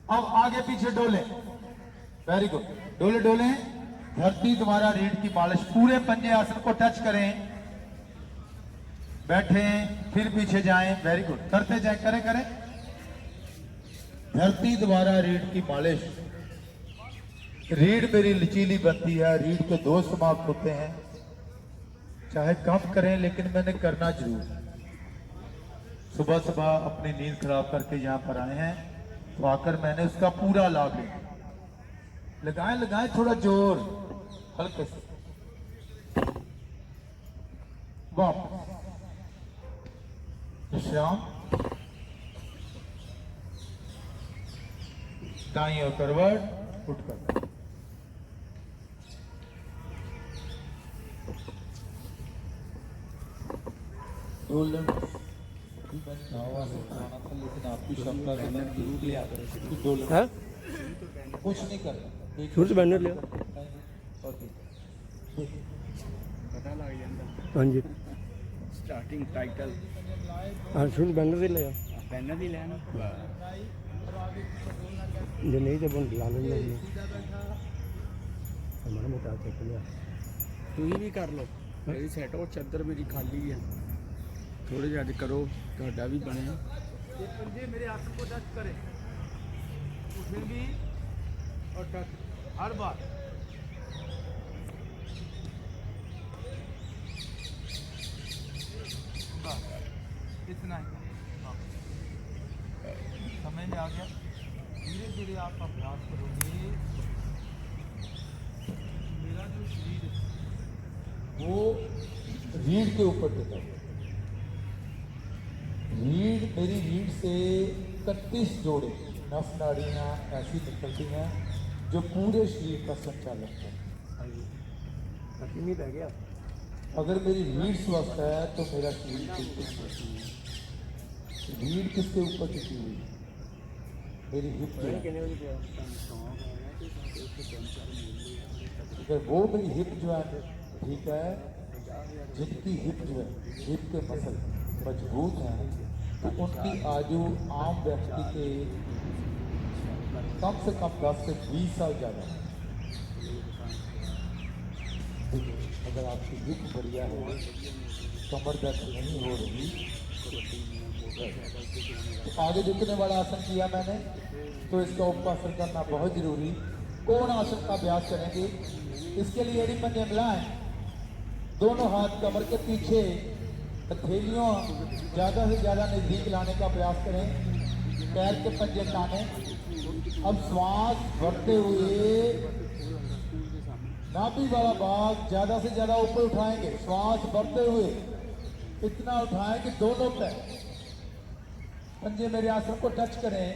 अब आगे पीछे डोले, वेरी गुड, डोले डोले, धरती द्वारा रीढ़ की मालिश, पूरे पंजे आसन को टच करें, बैठे फिर पीछे जाएं, वेरी गुड, करते जाएं, करें करें, धरती द्वारा रीढ़ की मालिश। रीढ़ मेरी लचीली बनती है, रीढ़ के दोष समाप्त होते हैं, चाहे कम करें लेकिन मैंने करना जरूर। सुबह सुबह अपनी नींद खराब करके यहाँ पर आए हैं, तो आकर मैंने उसका पूरा लाभ लिया। लगाएं लगाएं थोड़ा जोर, हल्के से, वापस विश्राम, दाईं ओर करवट, उठकर गोल्डन। लेकिन आपकी क्षमता कुछ नहीं करना, सूरज बैनर लिया। पता लग जाता। हाँ जी, स्टार्टिंग टाइटल हाँ सूरज बैनर ही लिया। बैनर ही लेना जो नहीं जब ला लेंगे हमारा मोटा चेक लिया। तू ही भी कर लो, मेरी सेट और चादर मेरी खाली है, थोड़े ज्यादा करो, ਤੁਹਾਡਾ भी बने। ये पंजे मेरे आसन को टच करें, फिर भी और टच हर बार। इतना ही समझ में आ गया। धीरे धीरे आप अभ्यास करोगे, मेरा जो शरीर है वो रीढ़ के ऊपर टिका है। रीढ़, मेरी रीढ़ से 31 जोड़े नस नाड़ियाँ ऐसी निकलती हैं जो पूरे शरीर का संचालन करती हैं। नहीं रह गया। अगर मेरी रीढ़ स्वस्थ है तो मेरा शरीर बिल्कुल स्वस्थ है। रीढ़ किसके ऊपर टिकी हुई है? मेरी हिप पे है। अगर वो मेरी हिप जो है ठीक है, जिनकी हिप जो है, हिप के मसल मजबूत हैं, तो उनकी आयु आम व्यक्ति के कम से कम 10 से 20 साल ज़्यादा है। अगर आपकी हिप बढ़िया है, कमर दर्द नहीं हो रही, तो आगे झुकने वाला आसन किया मैंने, तो इसका उपवासन करना बहुत जरूरी। कौन आसन का अभ्यास करेंगे? इसके लिए एड़ी पंजे मिलाएं, दोनों हाथ कमर के पीछे, हथेलियों ज़्यादा से ज़्यादा नज़दीक लाने का प्रयास करें, पैर के पंजे ताने। अब श्वास भरते हुए नाभि वाला भाग ज़्यादा से ज़्यादा ऊपर उठाएंगे, श्वास भरते हुए इतना उठाएं कि दोनों पैर पंजे मेरे आसन को टच करें।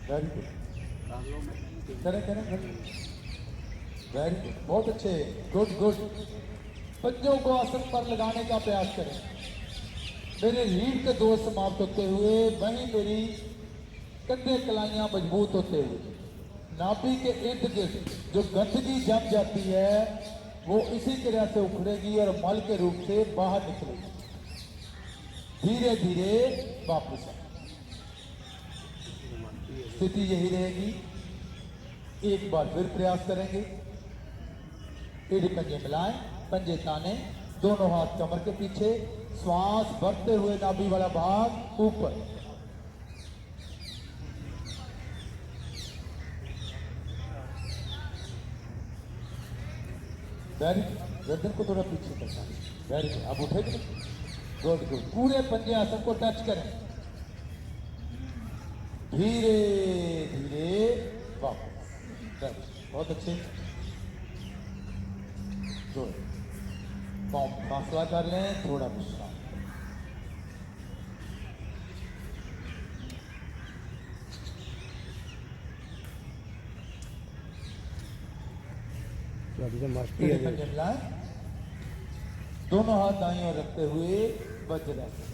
वेरी गुड, करें करें करें, वेरी गुड, बहुत अच्छे, गुड गुड। पंजों को आसन पर लगाने का प्रयास करें। मेरे रीढ़ के दोष समाप्त होते हुए, वहीं मेरी कंधे कलाइयां मजबूत होते हुए, नाभि के इर्द गिर्द जो गंदगी जम जाती है वो इसी तरह से उखड़ेगी और मल के रूप से बाहर निकलेगी। धीरे धीरे वापस आए, स्थिति यही रहेगी। एक बार फिर प्रयास करेंगे, एड़ी पंजे मिलाएं, पंजे ताने, दोनों हाथ कमर के पीछे, श्वास भरते हुए नाभि वाला भाग ऊपर। वेरी गुड, गर्दन को थोड़ा पीछे करना, वेरी गुड, अब उठेंगे, गुड गुड, पूरे पंजे आसन को टच करें, धीरे धीरे वापस, बहुत अच्छे, गुड। पाँव फासला कर लें, थोड़ा विश्राम। दोनों हाथ दाईं ओर रखते हुए वज्रासन।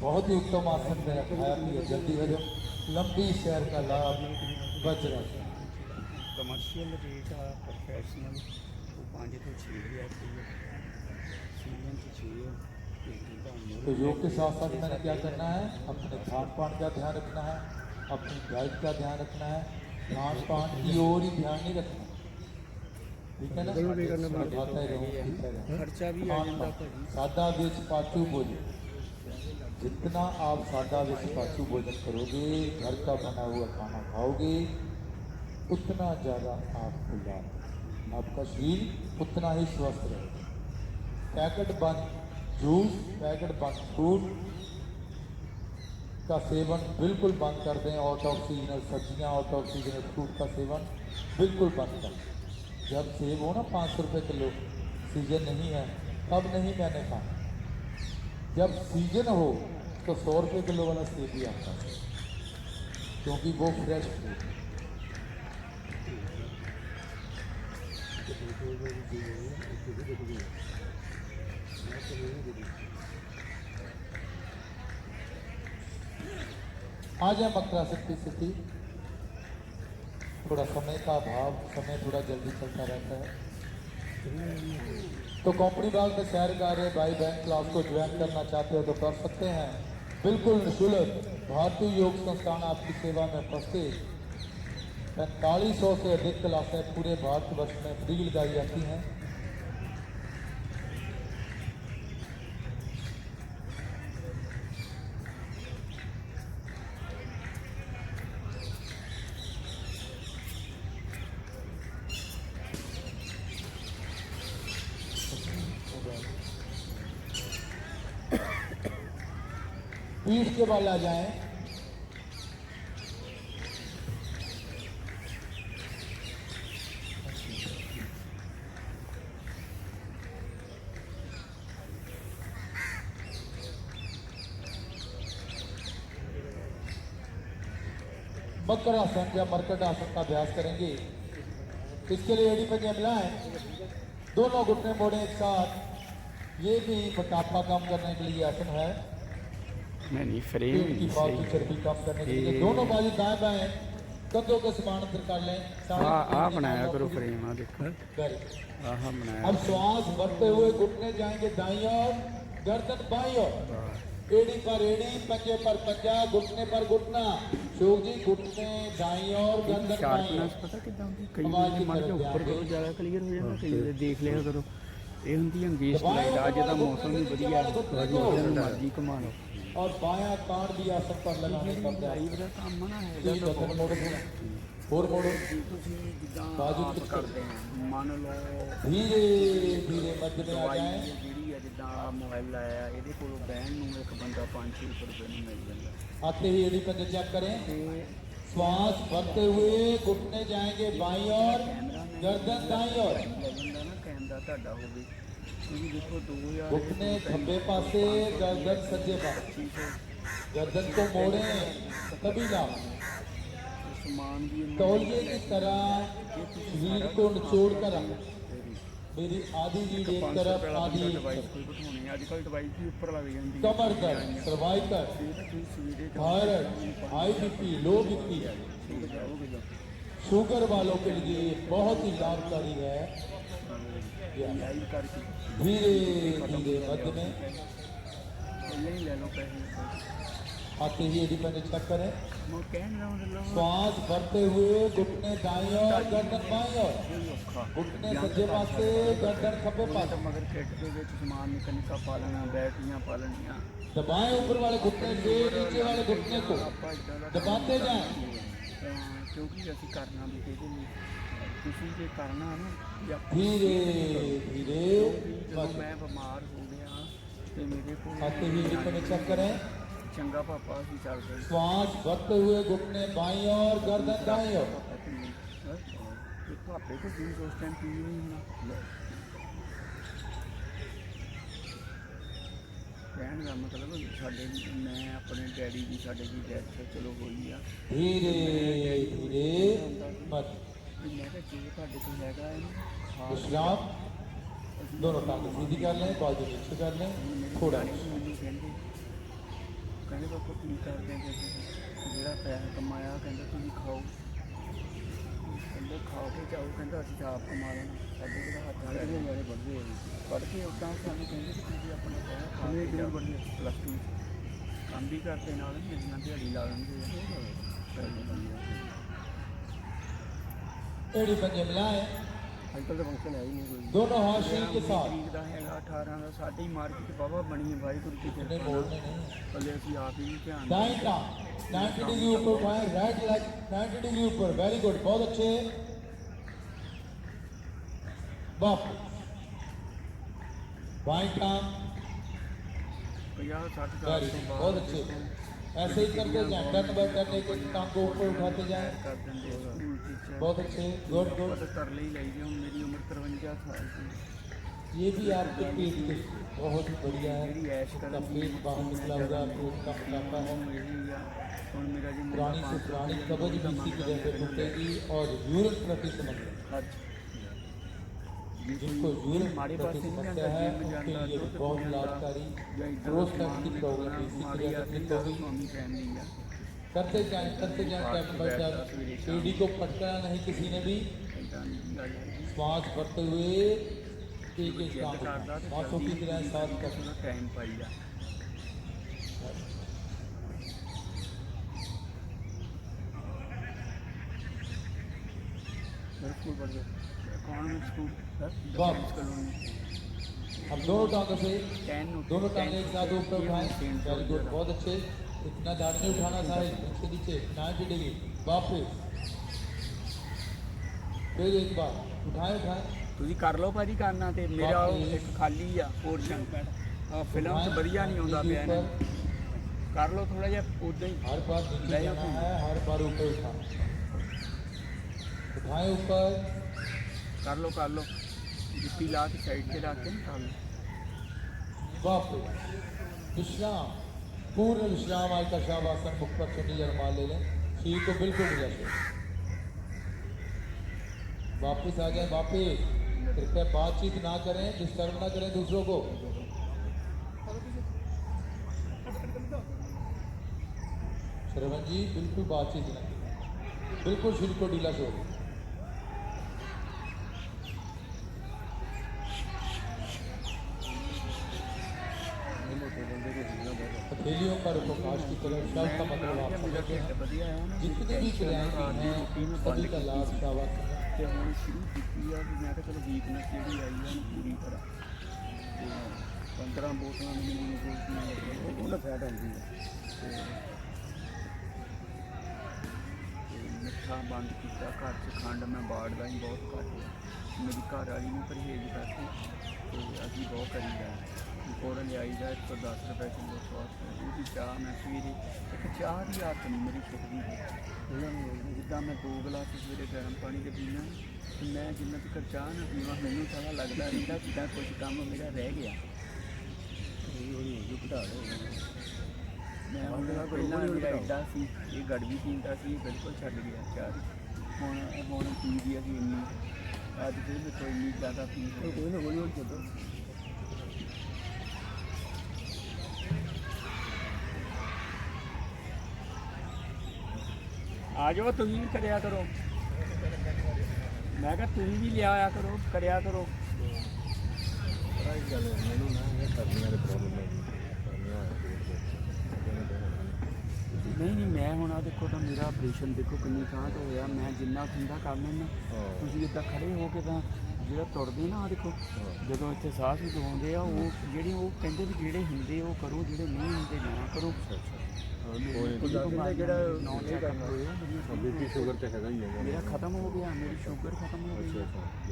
बहुत ही उत्तम आसन में खाया पिया जल्दी हजम, लंबी सैर का लाभ वज्रासन। ਕਮਰਸ਼ੀਅਲ ਰੇਟ ਆ ਪ੍ਰੋਫੈਸ਼ਨਲ ਉਹ 5 ਤੋਂ 6,000 ਰੁਪਏ सीजन की चाहिए तो योग के साथ साथ मैंने क्या करना है, अपने खान पान का ध्यान रखना है, अपनी डाइट का ध्यान रखना है, खान पान की ओर ही ध्यान नहीं रखना, ठीक है ना। खाते रहो, पीते रहो। खर्चा भी आ जाता है। सादा विच पाचू भोजन, जितना आप सादा विच पाचू भोजन करोगे, घर का बना हुआ खाना खाओगे, उतना ज़्यादा आपको लाभ, आपका शरीर उतना ही स्वस्थ रहेगा। पैकेट बंद जूस, पैकेट बंद फूड का सेवन बिल्कुल बंद कर दें। आउट ऑफ सीजनल सब्जियाँ, आउट ऑफ सीजनल फ्रूट का सेवन बिल्कुल बंद कर दें। जब सेब हो ना 500 रुपये किलो, सीजन नहीं है तब नहीं मैंने खाना। जब सीजन हो तो 100 रुपये किलो वाला सेब भी आता है, क्योंकि वो फ्रेश फ्रूट है। आ जाए मकरा शक्ति स्थिति, थोड़ा समय का अभाव, समय थोड़ा जल्दी चलता रहता है। तो कंपनी बाग में सैर कार्य भाई बहन क्लास को ज्वाइन करना चाहते हो तो कर सकते हैं, बिल्कुल निःशुल्क। भारतीय योग संस्थान आपकी सेवा में उपस्थित। 4500 से अधिक क्लासें पूरे भारतवर्ष में फ्री लगाई जाती हैं। पीठ के बल आ जाएं। मकर आसन या मरकट आसन का अभ्यास करेंगे। इसके लिए एड़ी पंजे मिलाएं, दोनों घुटने मोड़े एक साथ। ये भी मोटापा कम करने के लिए आसन है। मैं नहीं फ्रेम पेट की फालतू चर्बी कम करने के लिए दोनों बाजू दाएं बाएं कंधों के समान अंतर कर लें। आ बनाया करो फ्रेम, आ देखो आहा बनाया। अब श्वास भरते हुए घुटने जाएंगे दाईं ओर, गर्दन बाईं ओर, एड़ी पर एड़ी, पंजे पर पंजा, घुटने पर घुटना। शोक जी घुटने दाईं ओर, गर्दन बाईं शार्पनेस ओर। पता कितना होती है, कई बार मन के ऊपर करो ज़्यादा क्लियर हो जाता, कई बार देख लिया करो। ਇਹ ਹੁੰਦੀ ਅੰਗੇਜ ਲਾਈਟ ਅੱਜ ਦਾ मौसम भी बढ़िया है, जिधर मर्जी घुमा लो। और बायां कान भी आसन पर लगाने का प्रयास। ਲਾਈਵ ਦਾ ਕੰਮ ਨਾ जी ਹੈਗਾ बदन मोड़ो, और मोड़ो, ਤੁਸੀਂ ਜਿੱਦਾਂ ਬਾਜੂ ਆਪ ਕਿੱਥੇ? ਕਰਦੇ ਆ, ਮੰਨ ਲਓ धीरे धीरे मध्य में आ ਦਵਾਈ जाएं। ਜਿਹੜੀ ਆ ਜਿੱਦਾਂ ਮੋਬਾਈਲ ਆਇਆ, ਇਹਦੇ ਕੋਲੋਂ ਬਹਿਣ ਨੂੰ ਇੱਕ ਬੰਦਾ 500 ਰੁਪਏ ਨੂੰ ਮਿਲ ਜਾਂਦਾ। आते ही एड़ी पंजे चेक करें। ਤੇ श्वास भरते हुए घुटने जाएंगे बाईं ओर, गर्दन दाईं ओर। ਵਜਨ ਦਾ ਨਾ ਕੈਮਰਾ ਤੁਹਾਡਾ ਹੋਵੇ, ਤੁਸੀਂ ਦੇਖੋ 2000 घुटने खब्बे पासे, गर्दन सज्जे पासे। गर्दन को मोड़े तभी ना समान भी तौलिए की तरह रीढ़ को निचोड़ कर रख। मेरी आधी रीढ़ एक तरफ, आधी एक ਦਵਾਈ तरफ। ਕੋਈ ਬਿਠਾਉਣੀ ਅੱਜ ਕੱਲ੍ਹ ਦਵਾਈ ਵੀ ਉੱਪਰ ਲੱਗ ਜਾਂਦੀ कमर दर्द, सर्वाइकल, ਇਹ ਤਾਂ ਤੁਸੀਂ ਸਵੇਰੇ थायराइड, हाई बीपी, लो बीपी, ਜਾਓਗੇ ਜਾਂ शुगर वालों के लिए बहुत ही लाभकारी है। ਆਈ ਕਰਕੇ धीरे धीरे मध्य में ਪਹਿਲਾਂ ਹੀ ਲੈ ਲਓ ਪੈਸੇ। आते ही एडी पंजे चेक करें। ਮੈਂ ਕਹਿਣ ਦਾ ਮਤਲਬ श्वास भरते हुए घुटने दाईं ओर, गर्दन बाईं ओर। ਔਖਾ घुटने सज्जे पासे, गर्दन खब्बे ਤਾਂ पासे। ਮਗਰ ਕਿੱਟ ਦੇ ਵਿੱਚ ਸਮਾਨ ਨਿੱਕਾ ਨਿੱਕਾ ਪਾ ਲੈਣਾ, ਬੈਟਰੀਆਂ ਪਾ ਲੈਣੀਆਂ। दबाएं ऊपर वाले घुटने से नीचे वाले घुटने को, ਆਪਾਂ ਇੱਦਾਂ ਦਾ दबाते जाएं। ਕਿਉਂਕਿ ਅਸੀਂ ਕਰਨਾ ਵੀ ਇਹਦੇ ਲਈ, ਤੁਸੀਂ ਜੇ ਕਰਨਾ ਨਾ ਜਾਂ धीरे धीरे ਜਦੋਂ मध्य। ਮੈਂ ਬਿਮਾਰ ਹੋ ਗਿਆ ਤੇ ਮੇਰੇ ਕੋਲ आते ही एडी पंजे चेक करें। ਚੰਗਾ ਪਾਪਾ ਅਸੀਂ ਚੱਲਦੇ श्वास भरते हुए घुटने बाईं ओर, गर्दन दाईं ओर। ਤੇ ਭਾਪੇ ਕੋ ਵੀ ਉਸ ਟਾਈਮ ਪੀ ਨਹੀਂ ਹੋਣਾ। ਕਹਿਣ ਦਾ ਮਤਲਬ ਸਾਡੇ ਮੈਂ ਆਪਣੇ ਡੈਡੀ ਦੀ ਸਾਡੇ ਦੀ ਡੈਥ ਚਲੋ ਹੋਈ ਆ, धीरे धीरे मध्य। ਵੀ ਮੈਂ ਕਿਹਾ ਜੇ ਤੁਹਾਡੇ ਕੋਲ ਹੈਗਾ ਇਹਨੂੰ विश्राम, दोनों टांगें सीधी कर लें, बाजू नीचे कर लें, थोड़ा ਮੈਨੂੰ ਕਹਿੰਦੇ ਪਾਪਾ ਕੀ ਕਰਦੇ ਜੇ ਜਿਹੜਾ ਪੈਸਾ ਕਮਾਇਆ ਕਹਿੰਦੇ ਤੁਸੀਂ ਖਾਓ, ਕਹਿੰਦੇ ਖਾਓ ਕੇ ਚਾਹੋ ਕਹਿੰਦਾ ਅਸੀਂ ਤਾਂ ਆਪ ਕਮਾ ਲੈਣਾ ਸਾਡੇ ਕਿਹੜਾ ਹੱਥ ਵਾਲੇ ਨੇ ਮੇਰੇ ਪੜ੍ਹਦੇ ਆ ਪੜ੍ਹ ਕੇ ਉੱਦਾਂ ਸਾਨੂੰ ਕਹਿੰਦੇ ਕਿ ਤੁਸੀਂ ਆਪਣਾ ਪੈਸਾ ਖਾ ਕੇ ਜਾਓ ਪਲੱਸ 2 ਕੰਮ ਵੀ ਕਰਦੇ ਨਾਲ ਮਿਲਣਾ ਦਿਹਾੜੀ ਲਾ ਲੈਂਦੇ एड़ी पंजे मिलाए ਅੱਜ ਕੱਲ੍ਹ ਤਾਂ ਫੰਕਸ਼ਨ ਹੈ ਹੀ ਨਹੀਂ ਕੋਈ दोनों हाथ शील के साथ ਤਰੀਕ ਦਾ ਹੈਗਾ 18 ਦਾ ਸਾਡੀ मार्केट बाबा बनी है वाहिगुरु की नहीं कृपा बोलने नहीं पहले ਅਸੀਂ ਆਪ ही ध्यान दाएं टांग 90 डिग्री ऊपर उठाएं राइट लेग 90 डिग्री ऊपर वेरी गुड बहुत अच्छे बाप बाएं टांग 50-60 वेरी साल गुड बहुत अच्छे ऐसे ही करते जाएं टर्न बाय टर्न एक एक टांग को ऊपर उठाते जाएं कर देंगे स्कूल टीचर बहुत अच्छे गुड गुड पता कर ले ही हूँ मेरी उम्र 53 साल की ये भी आपके पेट के बहुत ही बढ़िया मेरी है ऐश कर आपका पेट बाहर निकला हुआ पेट का मोटापा है मेरा जो पुरानी से पुरानी कब्ज भी इसी की जगह टूटेगी और यूरिन प्रति समस्या जिनको यूरिन हमारे पास प्रति नहीं समस्या है उनके लिए बहुत लाभकारी प्रोस्टेट की प्रॉब्लम भी इसी की वजह से ठीक होगी करते जाएं स्टेप बाय स्टेप सीढ़ी को पटकना नहीं किसी ने भी श्वास भरते हुए एक एक काम सांसों की तरह सांस करना टाइम पाई जा स्कूल पढ़ गए कॉन्वेंट स्कूल वाह। कॉलोनी अब दोनों टांगों से 10 दोनों टांगें एक साथ ऊपर उठाएं वेरी गुड बहुत अच्छे इतना दाढ़ नहीं उठाना सारे नीचे नीचे 90 डिग्री वापस फिर एक बार उठाएं उठाएं ਤੁਸੀਂ ਕਰ ਲਓ ਭਾਜੀ ਕਰਨਾ ਤੇ ਮੇਰਾ ਉਹ ਇੱਕ ਖਾਲੀ ਆ ਪੋਰਸ਼ਨ ਫਿਲਮ 'ਚ ਵਧੀਆ ਨਹੀਂ ਆਉਂਦਾ ਪਿਆ ਇਹਨਾਂ ਕਰ ਲਓ ਥੋੜਾ ਜਿਹਾ ਉਦਾਂ ਹੀ हर बार नीचे जाना है हर बार ऊपर उठाना उठाएं ऊपर ਕਰ ਲਓ ਜੁੱਤੀ ਲਾ ਕੇ ਸਾਈਡ ਤੇ ਰੱਖ ਕੇ ਨਾ ਕਰ ਲਓ वापस विश्राम पूर्ण विश्राम आज का शाबासन मुख पर चंडी जरमा ले लें शीर को बिल्कुल नहीं जाते वापस आ जाए वापस कृपया बातचीत ना करें डिस्टर्ब ना करें दूसरों को श्रवण जी बिल्कुल बातचीत ना करें बिल्कुल शरीर को ढीला छोड़ हथेलियों पर प्रकाश की तरफ शब्द का मतलब आप ਮੇਰਾ समझ गए ਢਿੱਡ ਵਧੀਆ ਆ ਨਾ जितनी भी क्रियाएं की हैं सभी का लाभ दावा करना ਤੇ ਹੁਣ ਸ਼ੁਰੂ ਕੀਤੀ ਆ ਵੀ ਮੈਂ ਕਿਹਾ ਚਲੋ ਵੀਕਨੈਸ ਜਿਹੜੀ ਆਈ ਆ ਉਹਨੂੰ ਪੂਰੀ ਕਰਾਂ ਤੇ 15 ਬੋਤਲਾਂ ਮੈਨੂੰ ਗੋਲੀਆਂ ਲੱਗੀਆਂ ਉਹਨਾਂ ਫੈਟ ਆਉਂਦੀ ਹੈ ਤੇ ਮਿੱਠਾ ਬੰਦ ਕੀਤਾ ਘਰ 'ਚ ਖੰਡ ਮੈਂ ਬਾੜਦਾ ਹੀ ਬਹੁਤ ਘੱਟ ਮੇਰੀ ਘਰ ਵਾਲੀ ਨੂੰ ਪਰਹੇਜ਼ ਕਰਕੇ ਤੇ ਅਸੀਂ ਬਹੁਤ ਕਰੀਦਾ ਕੋਰਨ ਲਿਆਈਦਾ 110 ਰੁਪਏ ਕਿਲੋ ਸਵਾਦ ਉਹਦੀ ਚਾਹ ਮੈਂ ਸਵੇਰੇ ਇੱਕ ਚਾਹ ਦੀ ਆਦਤ ਨਹੀਂ ਮੇਰੀ ਛੁੱਟਦੀ ਉਹਨਾਂ ਨੂੰ ਜਿੱਦਾਂ ਮੈਂ 2 ਗਲਾਸ ਸਵੇਰੇ ਗਰਮ ਪਾਣੀ ਦੇ ਪੀਣਾ ਤੇ ਮੈਂ ਜਿੰਨਾ ਤੱਕ ਚਾਹ ਨਾ ਪੀਵਾਂ ਮੈਨੂੰ ਥੋੜ੍ਹਾ ਲੱਗਦਾ ਰਹਿੰਦਾ ਜਿੱਦਾਂ ਕੁਝ ਕੰਮ ਮੇਰਾ ਰਹਿ ਗਿਆ ਘਟਾ ਲਓ ਮੈਂ ਹੁਣ ਪਹਿਲਾਂ ਮੇਰਾ ਐਡਾ ਸੀ ਇਹ ਗੜਵੀ ਪੀਂਦਾ ਸੀ ਬਿਲਕੁਲ ਛੱਡ ਗਿਆ ਚਾਹ ਹੁਣ ਪੀ ਦੀ ਅਸੀਂ ਇੰਨੀ ਅੱਜ ਫਿਰ ਮੈਂ ਕੋਈ ਇੰਨੀ ਜ਼ਿਆਦਾ ਪੀ ਕੋਈ ਨਾ ਹੌਲੀ ਚੱਲੋ ਆ ਜਾਓ ਤੁਸੀਂ ਵੀ ਕਰਿਆ ਕਰੋ ਮੈਂ ਕਿਹਾ ਤੁਸੀਂ ਵੀ ਲਿਆਇਆ ਕਰੋ ਕਰਿਆ ਕਰੋ ਮੈਨੂੰ ਨਾ ਇਹ ਕਰਨੀਆਂ ਦੇ ਪ੍ਰੋਬਲਮ ਹੈ ਨਹੀਂ ਮੈਂ ਹੁਣ ਆ ਦੇਖੋ ਤਾਂ ਮੇਰਾ ਆਪਰੇਸ਼ਨ ਦੇਖੋ ਕਿੰਨੀ ਥਾਂ ਤੋਂ ਹੋਇਆ ਮੈਂ ਜਿੰਨਾ ਹੁੰਦਾ ਕਰ ਲੈਂਦਾ ਤੁਸੀਂ ਇੱਦਾਂ ਖੜੇ ਹੋ ਕੇ ਤਾਂ ਜਿਹੜਾ ਤੁਰਦੇ ਨਾ ਆ ਦੇਖੋ ਜਦੋਂ ਇੱਥੇ ਸਾਹ ਵੀ ਦਵਾਉਂਦੇ ਆ ਉਹ ਜਿਹੜੇ ਉਹ ਕਹਿੰਦੇ ਵੀ ਜਿਹੜੇ ਹੁੰਦੇ ਉਹ ਕਰੋ ਜਿਹੜੇ ਨਹੀਂ ਹੁੰਦੇ ਨਾ ਕਰੋ ਬੀਪੀ ਸ਼ੂਗਰ ਤੇ ਹੈਗਾ ਹੀ ਹੈ ਮੇਰਾ ਖਤਮ ਹੋ ਗਿਆ ਮੇਰੀ ਸ਼ੂਗਰ ਖਤਮ ਹੋ ਗਈ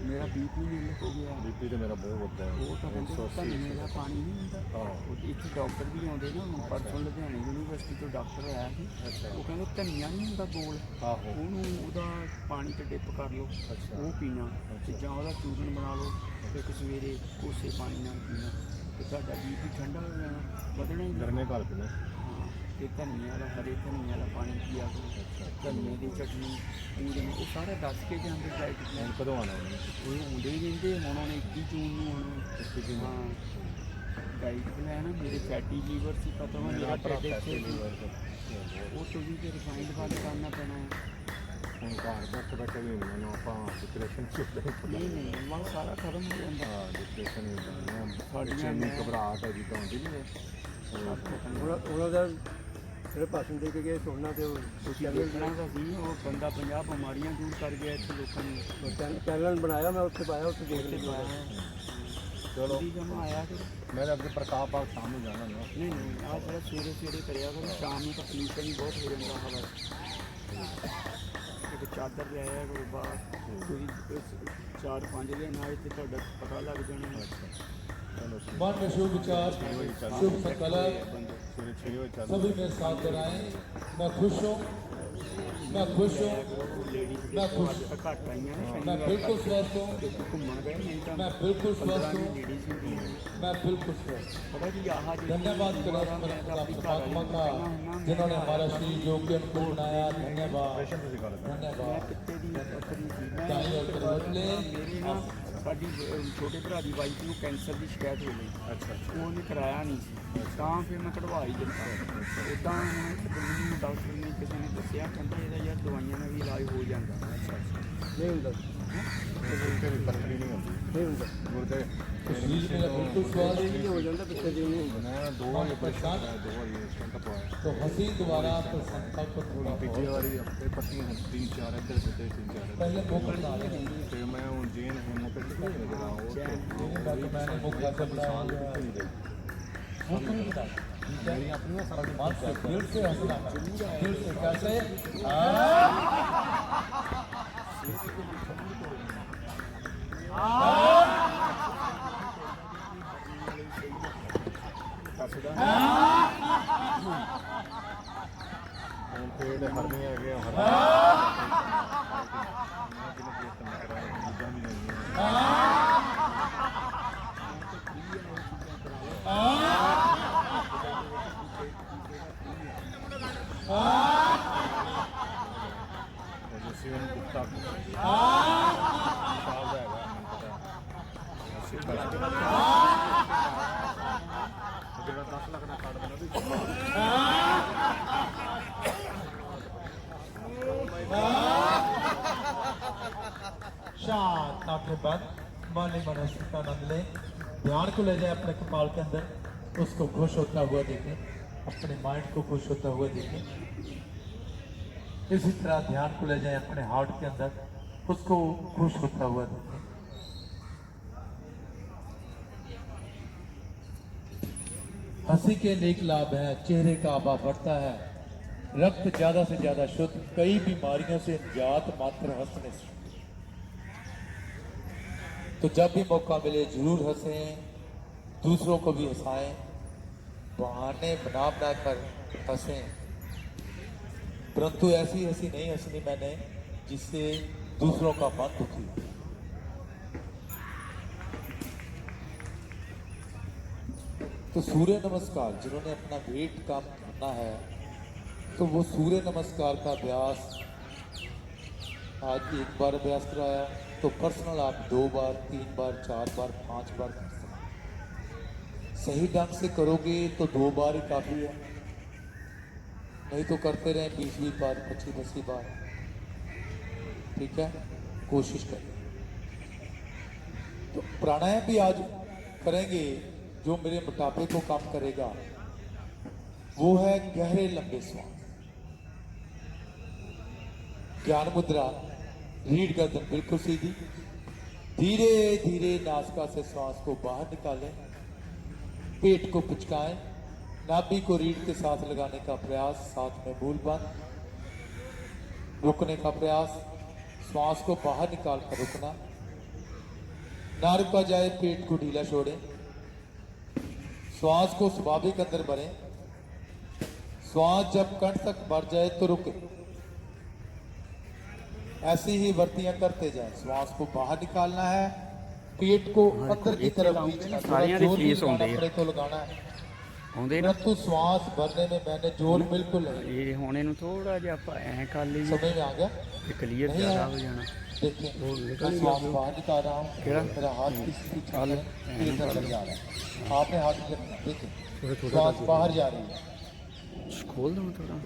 ਮੇਰਾ ਬੀਪੀ ਨਹੀਂ ਹੋ ਗਿਆ ਬੀਪੀ ਤੇ ਮੇਰਾ ਬਹੁਤ ਵੱਧਦਾ ਹੈ ਉਹ ਤਾਂ ਕਹਿੰਦੇ ਮੇਰਾ ਪਾਣੀ ਨਹੀਂ ਹੁੰਦਾ ਉਹ ਇੱਥੇ ਡਾਕਟਰ ਵੀ ਆਉਂਦੇ ਨਾ ਹੁਣ ਪਰਸੋਂ ਲੁਧਿਆਣੇ ਯੂਨੀਵਰਸਿਟੀ ਤੋਂ ਡਾਕਟਰ ਆਇਆ ਸੀ ਉਹ ਕਹਿੰਦੇ ਧਨੀਆ ਨਹੀਂ ਹੁੰਦਾ ਗੋਲ ਉਹਨੂੰ ਉਹਦਾ ਪਾਣੀ 'ਚ ਡਿਪ ਕਰ ਲਓ ਉਹ ਪੀਣਾ ਤੇ ਜਾਂ ਉਹਦਾ ਚੂਰਨ ਬਣਾ ਲਓ ਤੇ ਇੱਕ ਸਵੇਰੇ ਕੋਸੇ ਪਾਣੀ ਨਾਲ ਪੀਣਾ ਤੇ ਤੁਹਾਡਾ ਬੀਪੀ ਠੰਡਾ ਹੋ ਜਾਣਾ ਵਧਣਾ ਹੀ ਗਰਮੇ ਘਰ ਪੀਣਾ ਤੇ ਧਨੀਆ ਵਾਲਾ ਹਰੇ ਧਨੀਆ ਵਾਲਾ ਪਾਣੀ ਪੀਆ ਕਰੋ ਧਨੀਏ ਦੀ ਚਟਨੀ ਪੂਰੀ ਉਹ ਸਾਰਾ ਦੱਸ ਕੇ ਜਾਂਦੇ ਡਾਈਟ ਪਲਾਨ ਕਦੋਂ ਆਉਣਾ ਉਹ ਆਉਂਦੇ ਹੀ ਰਹਿੰਦੇ ਹੁਣ ਉਹਨੇ 21 ਜੂਨ ਨੂੰ ਆਉਣਾ ਹਾਂ ਡਾਈਟ ਪਲਾਨ ਮੇਰੇ ਫੈਟੀ ਲੀਵਰ ਸੀ ਪਤਾ ਮੇਰਾ ਢਿੱਡ ਇੱਥੇ ਉਹ ਤੁਸੀਂ ਤੇ ਰਿਫਾਈਨਡ ਵਾਲਾ ਕਰਨਾ ਪੈਣਾ ਹੈ ਘਰ ਬੈਠੇ ਬੈਠੇ ਵੀ ਮੈਨੂੰ ਆਪਾਂ ਡਿਪਰੈਸ਼ਨ ਚ ਨਹੀਂ ਨਹੀਂ ਮਨ ਸਾਰਾ ਖਤਮ ਹੋ ਜਾਂਦਾ ਹਾਂ ਡਿਪਰੈਸ਼ਨ ਹੋ ਜਾਂਦਾ ਸਾਡੀਆਂ ਇੰਨੀ ਘਬਰਾਹਟ ਹੈ ਜਿੱਦਾਂ ਹੁੰਦੀ ਨਹੀਂ ਉਹਨਾਂ ਦਾ ਜਿਹੜੇ ਭਾਸ਼ਣ ਦੇ ਕੇ ਗਏ ਸੁਣਨਾ ਤੇ ਉਹ ਤੁਸੀਂ ਦੇਖਣਾ ਤਾਂ ਸੀ ਉਹ ਬੰਦਾ 50 ਬਿਮਾਰੀਆਂ ਦੂਰ ਕਰ ਗਿਆ ਇੱਥੇ ਲੋਕਾਂ ਨੂੰ ਚੈਨਲ ਬਣਾਇਆ ਮੈਂ ਉੱਥੇ ਪਾਇਆ ਉੱਥੇ ਦੇਖ ਲਿਆ ਚਲੋ ਜੀ ਜਮਾ ਆਇਆ ਕਿ ਮੈਂ ਤਾਂ ਅੱਗੇ ਪ੍ਰਤਾਪ ਬਾਗ ਸ਼ਾਮ ਨੂੰ ਜਾਣਾ ਨਾ ਨਹੀਂ ਨਹੀਂ ਆਹ ਜਿਹੜਾ ਸਵੇਰੇ ਸਵੇਰੇ ਕਰਿਆ ਕਰੋ ਸ਼ਾਮ ਨੂੰ ਤਾਂ ਪੋਲਿਊਸ਼ਨ ਹੀ ਬਹੁਤ ਹੋ ਜਾਂਦਾ ਹਵਾ 'ਚ। ਇੱਕ ਚਾਦਰ ਲੈ ਆਇਆ ਕਰੋ ਬਾਹਰ ਤੁਸੀਂ 4-5 ਦਿਨ ਆਏ ਤੇ ਤੁਹਾਡਾ ਪਤਾ ਲੱਗ ਜਾਣਾ ਚਲੋ मन में शुभ विचार शुभ संकल्प ਸਵੇਰੇ 6 ਵਜੇ ਚੱਲ सभी मेरे साथ कराएं। मैं खुश हूँ, मैं खुश हूँ, मैं खुश, ਘੱਟ ਆਈਆਂ ਨੇ मैं बिल्कुल स्वस्थ हूँ, ਘੁੰਮਣ ਗਏ ਨਹੀਂ ਤਾਂ मैं बिल्कुल स्वस्थ हूँ, ਲੇਡੀਜ਼ ਹੁੰਦੀਆਂ मैं बिल्कुल स्वस्थ। ਪਤਾ ਕੀ ਆਹ ਜਿਹੜੀ धन्यवाद करो परमात्मा का जिन्होंने हमारा शरीर योग्य अनुकूल बनाया। धन्यवाद ਤੁਸੀਂ ਗੱਲ धन्यवाद। ਕਿਤੇ ਦੀ ਬੱਕਰੀ ਸੀ ਮੈਂ दाई और तरवटले ਮੇਰੀ ਨਾ ਸਾਡੀ ਛੋਟੇ ਭਰਾ ਦੀ ਵਾਈਫ ਨੂੰ ਕੈਂਸਰ ਦੀ ਸ਼ਿਕਾਇਤ ਹੋ ਗਈ ਅੱਛਾ ਉਹਨੇ ਕਰਾਇਆ ਨਹੀਂ ਸੀ ਤਾਂ ਫਿਰ ਮੈਂ ਕਢਵਾ ਹੀ ਦਿੱਤਾ ਉੱਦਾਂ ਹੁਣ ਮੈਨੂੰ ਡਾਕਟਰ ਨੇ ਕਿਸੇ ਨੇ ਦੱਸਿਆ ਕਹਿੰਦਾ ਇਹਦਾ ਯਾਰ ਦਵਾਈਆਂ ਨਾਲ ਵੀ ਇਲਾਜ ਹੋ ਜਾਂਦਾ ਨਹੀਂ ਹੁੰਦਾ ਗੁਰਦੇ ਦੀ ਪੱਥਰੀ ਨਹੀਂ ਹੁੰਦੀ ਨਹੀਂ ਹੁੰਦਾ ਗੁਰਦੇ शरीर मेरा बिल्कुल स्वस्थ। ਇਹ ਹੋ ਜਾਂਦਾ ਪਿੱਛੇ ਦੀ ਨਹੀਂ ਹੁੰਦਾ ਮੈਂ 2 ਵਾਰੀ ਪਰੇਸ਼ਾਨ ਹੈ 2 ਵਾਰੀ ਸਟੰਟ ਪਵਾਇਆ तो हंसी दोबारा प्रसन्नता को थोड़ा ਪਿਛਲੀ ਵਾਰੀ ਆਪਣੇ ਪੱਤੀਆਂ 3-4 ਇੱਧਰ ਗੁੱਦੇ 3-4 पहले मुख बना लें। ਤੇ ਮੈਂ ਹੁਣ ਜੇਨ ਹੈਮੋਪੈਥਿਕ ਜਿਹੜਾ ਉਹ मैंने मुख ऐसा बनाया मुख नहीं बना ਮੇਰੀ ਆਪਣੀ ਸਾਰਾ मन से दिल से हंसना दिल से कैसे ਹੁਣ ਪੇਟ ਹਰਨੀਆਂ ਹੈਗੇ ਜਸੀਨ ਗੁਪਤਾ ਸਾਲ ਦਾ ਹੈਗਾ ਮੈਨੂੰ ਪਤਾ ਜਿਹੜਾ 10 ਲੱਖ ਦਾ ਕਾਰਡ ਬਣਾ ਵੀ शांत आंखें बंद मानी मनस्थिति का आनंद लें। ध्यान को ले जाए अपने कपाल के अंदर, उसको खुश होता हुआ देखें, अपने माइंड को खुश होता हुआ देखें। इसी तरह ध्यान को ले जाए अपने हार्ट के अंदर, उसको खुश होता हुआ देखें। हंसी के नेक लाभ है, चेहरे का आभा बढ़ता है, रक्त ज्यादा से ज्यादा शुद्ध, कई बीमारियों से निजात मात्र हंसने से। तो जब भी मौका मिले जरूर हंसें, दूसरों को भी हंसाएं, बहाने बना बना कर हंसें, परंतु ऐसी हंसी नहीं हंसनी मैंने जिससे दूसरों का मन दुखी हो। तो सूर्य नमस्कार जिन्होंने अपना वेट कम करना है तो वो सूर्य नमस्कार का अभ्यास आज एक बार अभ्यास कराया तो पर्सनल आप 2 बार 3 बार 4 बार 5 बार कर सकते। सही ढंग से करोगे तो 2 बार ही काफ़ी है, नहीं तो करते रहें 20-20 बार 25-25 बार। ठीक है, कोशिश करें। तो प्राणायाम भी आज करेंगे जो मेरे मोटापे को कम करेगा, वो है गहरे लंबे श्वास। ज्ञान मुद्रा, रीढ़ गर्दन बिल्कुल सीधी, धीरे धीरे नासिका से श्वास को बाहर निकालें, पेट को पिचकाएं, नाभि को रीढ़ के साथ लगाने का प्रयास, साथ में मूल बंद, रुकने का प्रयास, श्वास को बाहर निकाल कर रुकना, ना रुका जाए पेट को ढीला छोड़ें, श्वास को स्वाभाविक अंदर भरें, श्वास जब कंठ तक भर जाए तो रुके, ऐसी ही वर्तियां करते जाएं। श्वास को बाहर निकालना है, पेट को अंदर की तरफ खींचना, सारियां दी फीस होंदी है। अपने तो लगाना है, ਆਉਂਦੇ ਨਾ परंतु श्वास भरने में मैंने जोर बिल्कुल नहीं। ਇਹ ਹੁਣ ਇਹਨੂੰ थोड़ा ਜਿਹਾ ਆਪਾਂ ਐਂ ਕਰ ਲਈਏ समझ में आ गया? ਤੇ ਕਲੀਅਰ नहीं ਜ਼ਿਆਦਾ आया? ਹੋ जाना। देखिए मैं श्वास बाहर निकाल रहा हूँ, क्या? मेरा हाथ किसी चाल इधर लग जा रहा है, आपने हाथ इधर रखना, देखिए श्वास बाहर जा रही है। खोल दो थोड़ा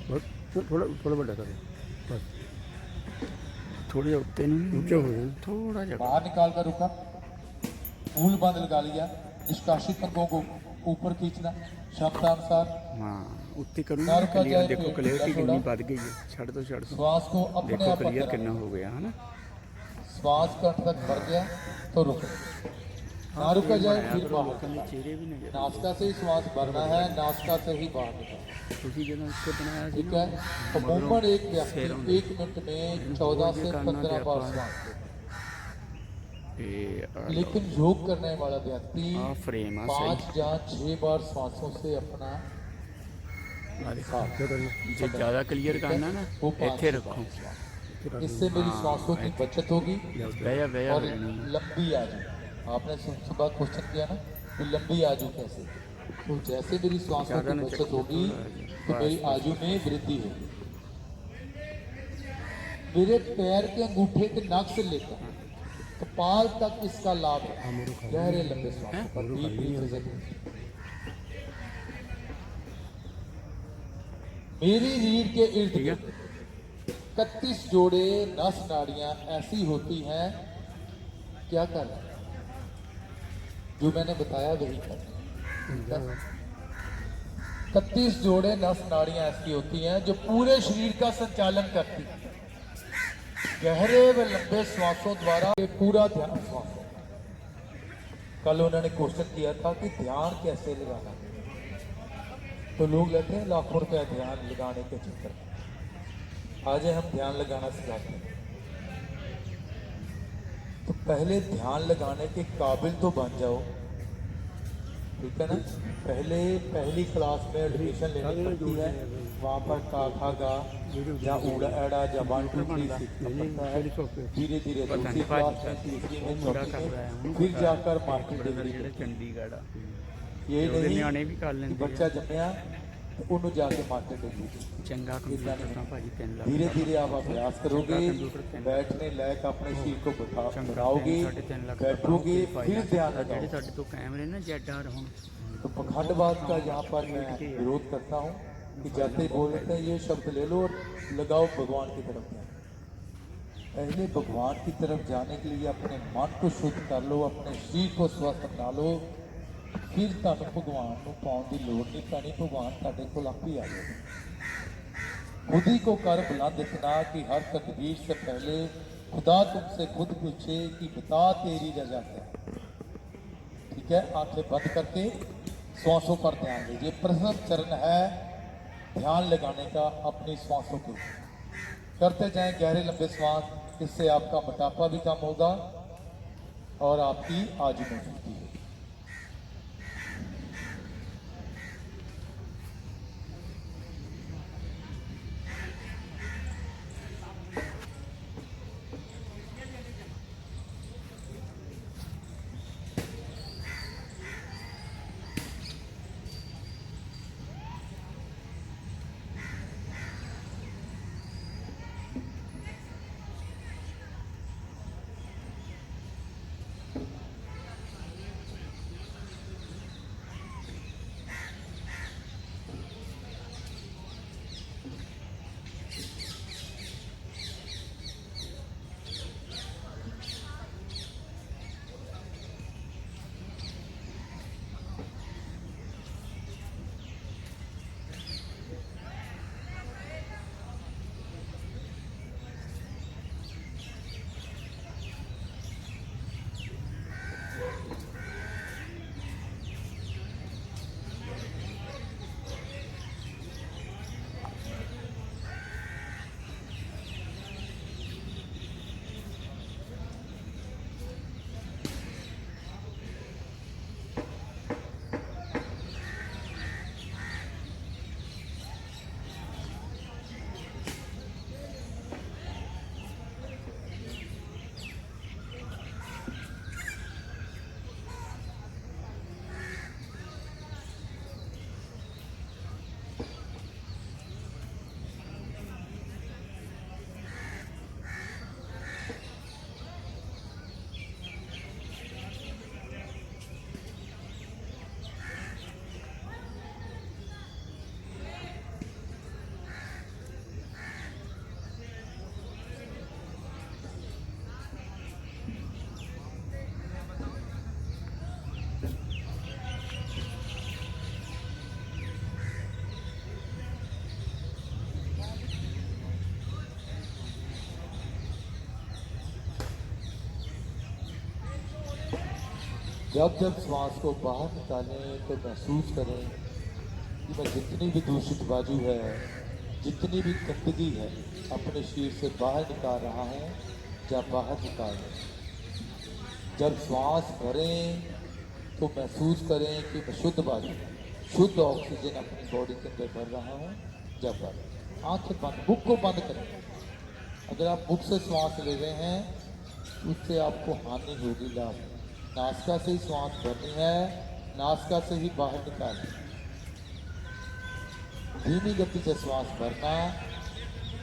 बस थोड़ा थोड़ा बड़ा करो बस थोड़े उत्ते नहीं ऊंचे हो गए थोड़ा जा बाहर निकाल कर रुका, मूल बंद लगा लिया, निष्कासित अंगों को ऊपर खींचना क्षमता अनुसार। हाँ उत्ते करूँगा क्लियर। देखो क्लियरिटी कितनी बढ़ गई है। छड़ दो श्वास को अपने देखो आप क्लियर अंदर कितना हो गया है ना। श्वास कंठ तक भर गया तो रुको, ना रुका जाए फिर बाहर। चेहरे भी नजर नासिका से ही श्वास भरना है, नासिका से ही बाहर निकालना। ਤੁਸੀਂ ਜਦੋਂ इसको बनाया ठीक है, तो मूवमेंट एक व्यक्ति 1 मिनट में 14 से 15 बार श्वास लेता है। लेकिन योग करने वाला व्यक्ति आ फ्रेम आ 5 या 6 बार श्वासों से अपना सही जे ज़्यादा क्लियर करना ना वो ਇੱਥੇ ਰੱਖੋ। इससे मेरी श्वासों की बचत होगी बया और लंबी आजू। आपने सुबह क्वेश्चन किया ना कि लंबी आजू कैसे, तो जैसे मेरी श्वासों की बचत होगी तो मेरी आजू में वृद्धि होगी। मेरे पैर के अंगूठे के नख से लेकर कपाल तक इसका लाभ है। गहरे लंबे श्वासों पर डीप ब्रीथ। मेरी रीढ़ के इर्द गिर्द 31 जोड़े नस नाड़ियां ऐसी होती हैं, क्या कर रहे हैं जो मैंने बताया वही कर। 31 जोड़े नस नाड़ियां ऐसी होती हैं जो पूरे शरीर का संचालन करती हैं। गहरे व लंबे श्वासों द्वारा ये पूरा ध्यान श्वासों। कल उन्होंने क्वेश्चन किया था कि ध्यान कैसे लगाना, तो लोग लेते हैं लाखों रुपया ध्यान लगाने के चक्कर में। आज हम ध्यान लगाना सिखाते हैं, तो पहले ध्यान लगाने के काबिल तो बन जाओ, ठीक है ना। पहले पहली क्लास में एडमिशन लेनी पड़ती है, वहाँ पर का खा गा या उड़ा एड़ा या 1 2 3 सीखना पड़ता है। धीरे धीरे दूसरी क्लास में, तीसरी में, चौथी में, फिर जाकर मार्केट डिग्री। चंडीगढ़ ये नहीं ਨਿਆਣੇ ਵੀ ਕਰ कि ਲੈਂਦੇ बच्चा जमया तो उन्होंने जाके मार्केट डिग्री। ਚੰਗਾ ਕੰਪਿਊਟਰ ਭਾਜੀ 3 ਲੱਖ धीरे धीरे आप अभ्यास करोगे, बैठने लायक अपने शरीर को बनाओगे, बैठोगे, फिर ध्यान ਜਿਹੜੇ लगाओगे। ਸਾਡੇ ਤੋਂ ਕੈਮਰੇ ना जेडआर ਹੁਣ तो पखंडवाद का यहाँ पर मैं विरोध करता हूँ कि जाते ही बोल देते हैं ये शब्द ले लो और लगाओ भगवान की तरफ ध्यान। पहले भगवान की तरफ जाने के लिए अपने मन को शुद्ध कर लो, अपने शरीर को स्वस्थ बना लो, फिर तुहानू भगवान को पाउण की लोड़ नहीं पैनी। भगवान तुहाडे कोल आप ही आ जाएगा। खुद ही को कर बुलंद इतना कि हर तकदीर से पहले खुदा तुमसे खुद पूछे कि बता तेरी रजा क्या। ठीक है, आंखें बंद करके श्वासों पर ध्यान दीजिए। प्रथम चरण है ध्यान लगाने का अपनी श्वासों के ऊपर। करते जाएं गहरे लंबे श्वास, इससे आपका मोटापा भी कम होगा और आपकी आजू मजबूती होगी। जब जब श्वास को बाहर निकालें तो महसूस करें कि मैं जितनी भी दूषित बाजू है, जितनी भी गंदगी है, अपने शरीर से बाहर निकाल रहा हूँ या बाहर निकाल रहा हूँ। जब श्वास भरें तो महसूस करें कि मैं शुद्ध बाजू, शुद्ध ऑक्सीजन अपनी बॉडी के अंदर भर रहा हूँ। जब भर आँखें बंद, मुख को बंद करें। अगर आप मुख से श्वास ले रहे हैं उससे आपको हानि होगी, लाभ। नासिका से ही श्वास भरनी है, नासिका से ही बाहर निकालनी है। धीमी गति से श्वास भरना,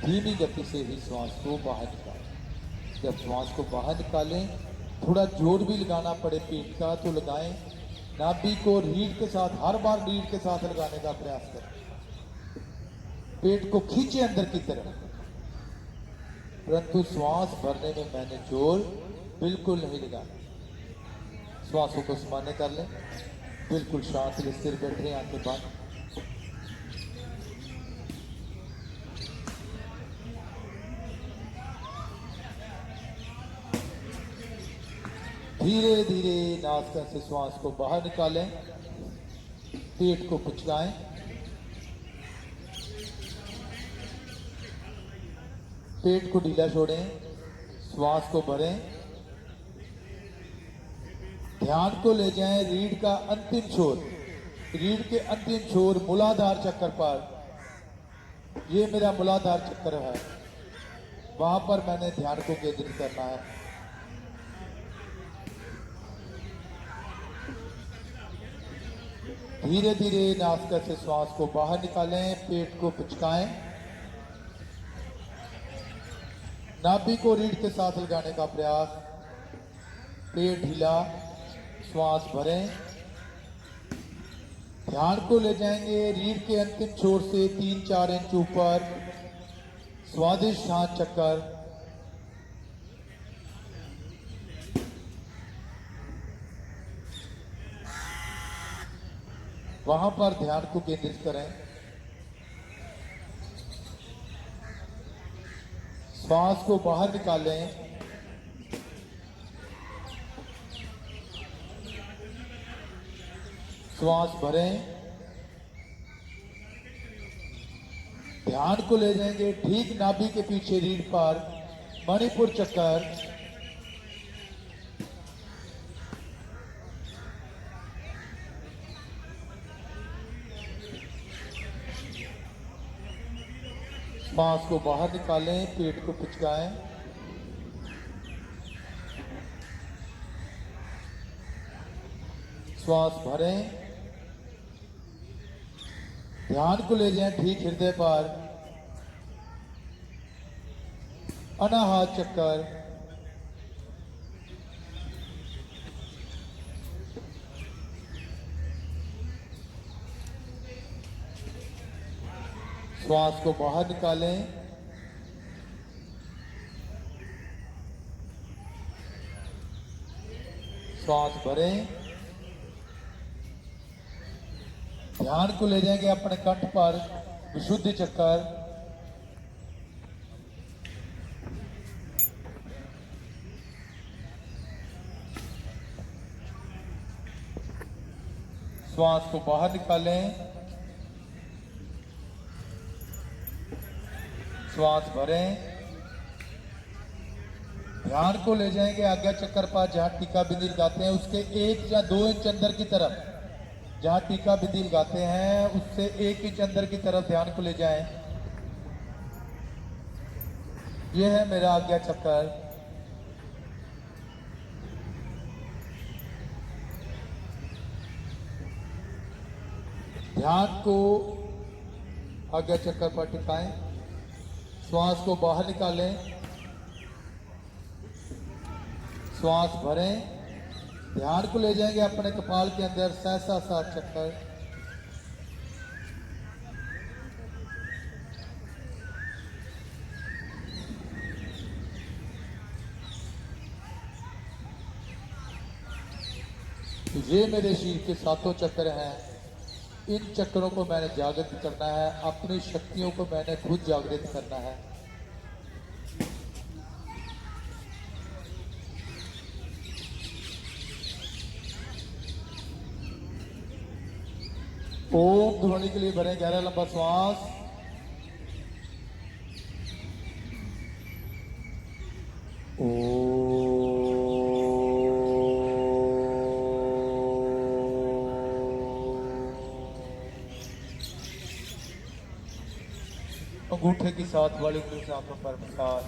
धीमी गति से ही श्वास को बाहर निकालें। जब श्वास को बाहर निकालें, थोड़ा जोर भी लगाना पड़े पेट का तो लगाएं। नाभि को रीढ़ के साथ, हर बार रीढ़ के साथ लगाने का प्रयास करें। पेट को खींचे अंदर की तरफ, परंतु श्वास भरने में मैंने जोर बिल्कुल नहीं लगाना। श्वासों को सामान्य कर लें, बिल्कुल शांत स्थिर बैठे, आंखें बंद। धीरे धीरे नासिका से श्वास को बाहर निकालें, पेट को कुचलाएं। पेट को ढीला छोड़ें, श्वास को भरें। ध्यान को ले जाएं रीढ़ का अंतिम छोर, रीढ़ के अंतिम छोर मूलाधार चक्कर पर। ये मेरा मूलाधार चक्कर है, वहां पर मैंने ध्यान को केंद्रित करना है। धीरे धीरे नासिका से श्वास को बाहर निकालें, पेट को पिचकाएं। नाभि को रीढ़ के साथ लगाने का प्रयास। पेट ढीला, श्वास भरें। ध्यान को ले जाएंगे रीढ़ के अंतिम छोर से 3-4 इंच ऊपर, स्वादिष्ट हाथ चक्कर। वहां पर ध्यान को केंद्रित करें। श्वास को बाहर निकालें। श्वास भरें। ध्यान को ले जाएंगे ठीक नाभि के पीछे रीढ़ पर, मणिपुर चक्कर। श्वास को बाहर निकालें, पेट को पिचकाएं। श्वास भरें। ध्यान को ले जाएं ठीक हृदय पर, अनाहत चक्कर। श्वास को बाहर निकालें। श्वास भरें। ध्यान को ले जाएंगे अपने कंठ पर, विशुद्धि चक्कर। श्वास को बाहर निकालें। श्वास भरें। ध्यान को ले जाएंगे आज्ञा चक्कर पर, जहां टीका बिंदी लगाते हैं उसके 1 या 2 इंच अंदर की तरफ। जहां टीका बिंदी लगाते हैं उससे 1 इंच अंदर की तरफ ध्यान को ले जाएं। यह है मेरा आज्ञा चक्कर। ध्यान को आज्ञा चक्कर पर टिकाएं। श्वास को बाहर निकालें। श्वास भरें। ध्यान को ले जाएंगे अपने कपाल के अंदर, सहसा 7 चक्कर। तो ये मेरे शरीर के 7 चक्र हैं। इन चक्रों को मैंने जागृत करना है, अपनी शक्तियों को मैंने खुद जागृत करना है। ओम ध्वनि के लिए भरें गहरा लंबा श्वास। अंगूठे की साथ वाली उंगली से आंखों पर मसाज,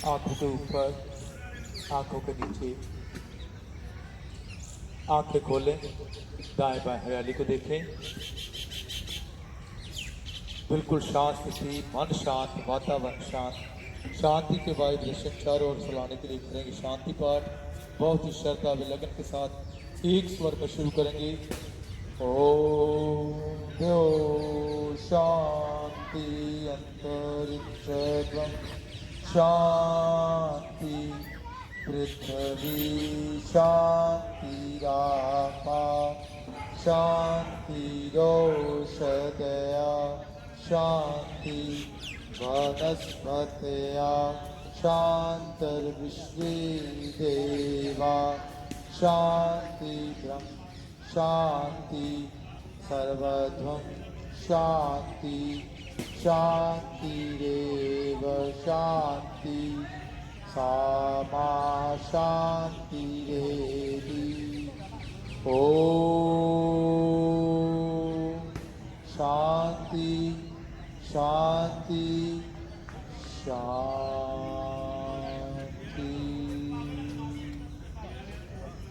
आंखों के ऊपर, आंखों के नीचे। आंखें खोलें, दाएं बाएं हरियाली को देखें। बिल्कुल शांत स्थिति, मन शांत, वातावरण शांत। शांति के वाइब्रेशन चारों ओर फैलाने के लिए करेंगे शांति पाठ। बहुत ही श्रद्धा व लगन के साथ एक स्वर में शुरू करेंगे। ओम द्यो शांति अंतरिक्षं शांति पृथ्वी शांतिरापा शांतिरोषधया शांति वनस्पतया शांतिर्विश्वे देवा शांति ब्रह्म शांति सर्वध्वं शांति शांतिरेव शांति सामा शांतिरेवि। ओम शांति शांति शांति।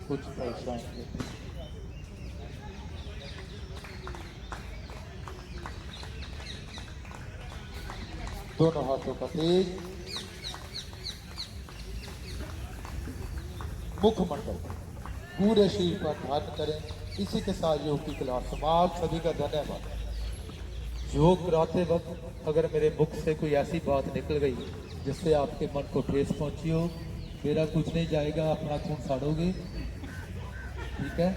कुछ शांति। दोनों हाथों का तेज मुखमंडल पूरे शरीर पर धारण करें। इसी के साथ योग की क्लास समाप्त। सभी का धन्यवाद। योग कराते वक्त अगर मेरे मुख से कोई ऐसी बात निकल गई जिससे आपके मन को ठेस पहुंची हो, मेरा कुछ नहीं जाएगा, अपना खून साड़ोगे। ठीक है।